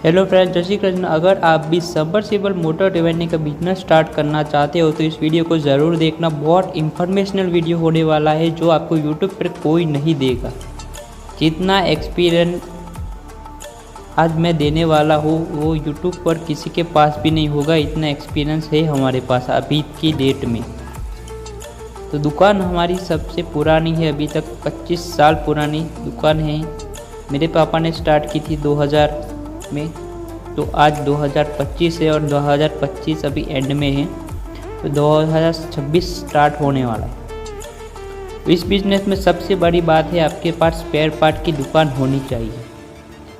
Hello friends, जय श्री कृष्ण। अगर आप भी सबमर्सिबल मोटर रिवाइंडिंग का बिजनेस स्टार्ट करना चाहते हो तो इस वीडियो को ज़रूर देखना। बहुत इंफॉर्मेशनल वीडियो होने वाला है जो आपको यूट्यूब पर कोई नहीं देगा। जितना एक्सपीरियंस आज मैं देने वाला हूँ वो यूट्यूब पर किसी के पास भी नहीं होगा। इतना एक्सपीरियंस है हमारे पास अभी की डेट में। तो दुकान हमारी सबसे पुरानी है, अभी तक 25 साल पुरानी दुकान है। मेरे पापा ने स्टार्ट की थी 2000 में, तो आज 2025 है और 2025 अभी एंड में है, तो 2026 स्टार्ट होने वाला है। इस बिज़नेस में सबसे बड़ी बात है आपके पास स्पेयर पार्ट की दुकान होनी चाहिए।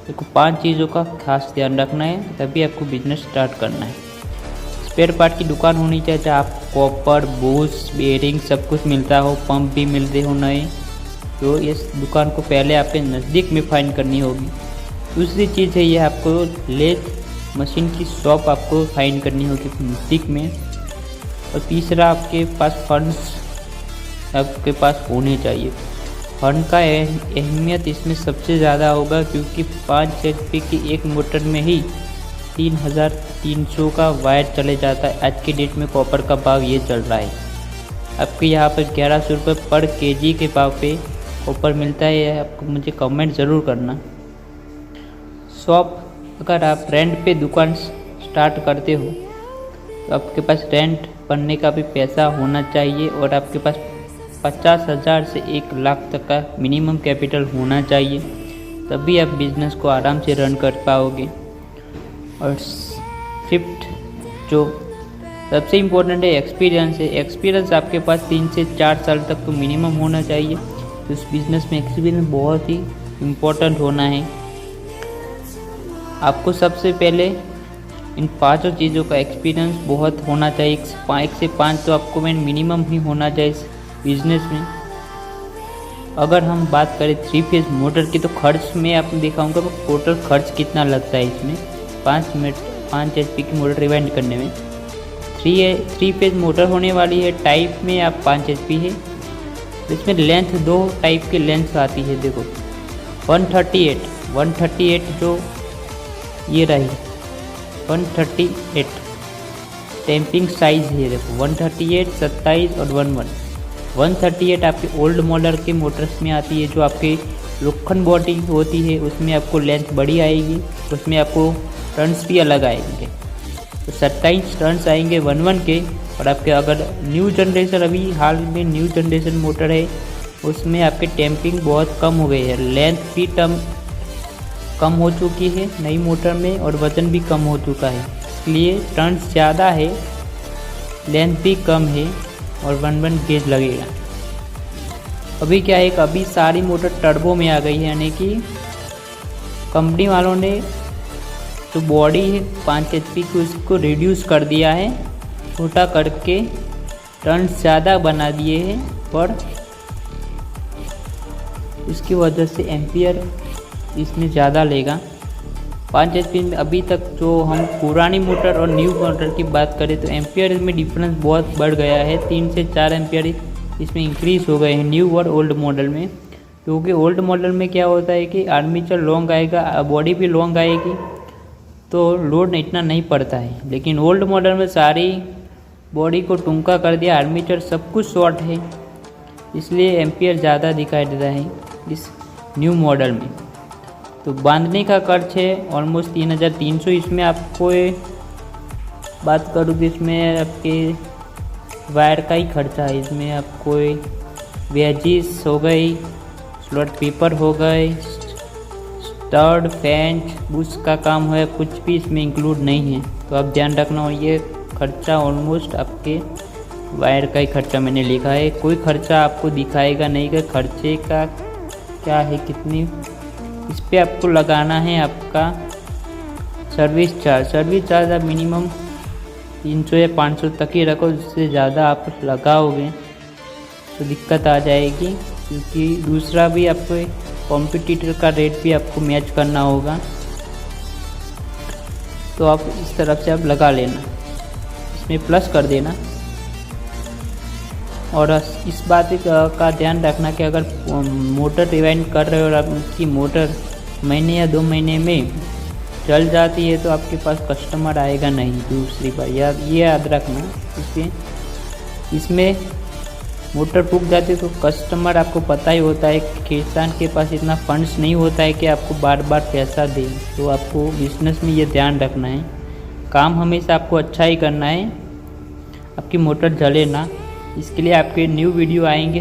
देखो 5 चीज़ों का खास ध्यान रखना है, तभी आपको बिज़नेस स्टार्ट करना है। स्पेयर पार्ट की दुकान होनी चाहिए जहाँ आप कॉपर, बूस, बेयरिंग सब कुछ मिलता हो, पंप भी मिलते हो नए। तो इस दुकान को पहले आपके नज़दीक में फाइंड करनी होगी। दूसरी चीज़ है ये आपको लेथ मशीन की शॉप आपको फाइंड करनी होगी नज़दीक में। और तीसरा आपके पास फंड्स आपके पास होने चाहिए। फंड का अहमियत इसमें सबसे ज़्यादा होगा क्योंकि 5 HP की एक मोटर में ही 3300 का वायर चले जाता है। आज की डेट में कॉपर का भाव ये चल रहा है। आपके यहाँ पर 1100 रुपये पर kg के भाव पे कॉपर मिलता है। आपको मुझे कमेंट ज़रूर करना। शॉप अगर आप रेंट पे दुकान स्टार्ट करते हो तो आपके पास रेंट भरने का भी पैसा होना चाहिए और आपके पास 50,000 से 1 लाख तक का मिनिमम कैपिटल होना चाहिए, तभी आप बिज़नेस को आराम से रन कर पाओगे। और फिफ्थ जो सबसे इम्पोर्टेंट है एक्सपीरियंस है। एक्सपीरियंस आपके पास 3 से 4 साल तक तो मिनिमम होना चाहिए। तो इस बिज़नेस में एक्सपीरियंस बहुत ही इम्पोर्टेंट होना है। आपको सबसे पहले इन 5 चीज़ों का एक्सपीरियंस बहुत होना चाहिए। 1 से 5 तो आपको मिनिमम ही होना चाहिए इस बिज़नेस में। अगर हम बात करें 3 फेज़ मोटर की तो खर्च में आपको दिखाऊंगा टोटल खर्च कितना लगता है इसमें 5 HP की मोटर रिवाइंड करने में। 3 फेज़ मोटर होने वाली है। टाइप में आप 5 HP है। इसमें लेंथ 2 टाइप की लेंथ आती है। देखो 138 जो ये रही 138 टेम्पिंग साइज़ है। देखो 138, 27 और 11। 138 आपके ओल्ड मॉडल के मोटर्स में आती है, जो आपके लोखंड बॉडी होती है उसमें आपको लेंथ बड़ी आएगी, उसमें आपको टर्न्स भी अलग आएंगे। तो 27 टर्न्स आएंगे 11 के। और आपके अगर न्यू जनरेशन अभी हाल में न्यू जनरेशन मोटर है उसमें आपके टेम्पिंग बहुत कम हो गई है, लेंथ भी कम हो चुकी है नई मोटर में और वज़न भी कम हो चुका है, इसलिए टर्न्स ज़्यादा है, लेंथ भी कम है और 11 गेज लगेगा। अभी क्या है, अभी सारी मोटर टर्बो में आ गई है, यानी कि कंपनी वालों ने जो बॉडी है 5 HP की उसको रिड्यूस कर दिया है, छोटा करके टर्न्स ज़्यादा बना दिए हैं। पर इसकी वजह से एम्पियर इसमें ज़्यादा लेगा। 5 HP में अभी तक जो हम पुरानी मोटर और न्यू मोटर की बात करें तो एम्पियर में डिफरेंस बहुत बढ़ गया है। 3 से 4 एम्पियर इसमें इंक्रीज़ हो गए हैं न्यू और ओल्ड मॉडल में। क्योंकि ओल्ड मॉडल में क्या होता है कि आर्मीचर लॉन्ग आएगा, बॉडी भी लॉन्ग आएगी, तो लोड इतना नहीं पड़ता है। लेकिन ओल्ड मॉडल में सारी बॉडी को टूंका कर दिया, आर्मीचर सब कुछ शॉर्ट है, इसलिए एम्पियर ज़्यादा दिखाई देता है इस न्यू मॉडल में। तो बांधने का खर्च है ऑलमोस्ट 3300। इसमें आपको बात करूँ तो इसमें आपके वायर का ही खर्चा है। इसमें आपको वेजिस हो गई, स्लॉट पेपर हो गए, स्टड, फेंच, बुश का काम है, कुछ भी इसमें इंक्लूड नहीं है। तो आप ध्यान रखना। और ये खर्चा ऑलमोस्ट आपके वायर का ही खर्चा मैंने लिखा है, कोई खर्चा आपको दिखाएगा नहीं कि खर्चे का क्या है कितनी। इस पे आपको लगाना है आपका सर्विस चार्ज आप मिनिमम 300 या 500 तक ही रखो, जिससे ज़्यादा आप लगाओगे तो दिक्कत आ जाएगी। क्योंकि दूसरा भी आपको कॉम्पिटिटर का रेट भी आपको मैच करना होगा, तो आप इस तरफ से आप लगा लेना, इसमें प्लस कर देना। और इस बात का ध्यान रखना कि अगर मोटर रिवाइंड कर रहे हो और आपकी मोटर महीने या 2 महीने में जल जाती है तो आपके पास कस्टमर आएगा नहीं दूसरी बार, ये याद रखना। इसमें मोटर फूक जाती है तो कस्टमर, आपको पता ही होता है किसान के पास इतना फंड्स नहीं होता है कि आपको बार बार पैसा दे। तो आपको बिजनेस में ये ध्यान रखना है, काम हमेशा आपको अच्छा ही करना है, आपकी मोटर जले ना। इसके लिए आपके न्यू वीडियो आएंगे।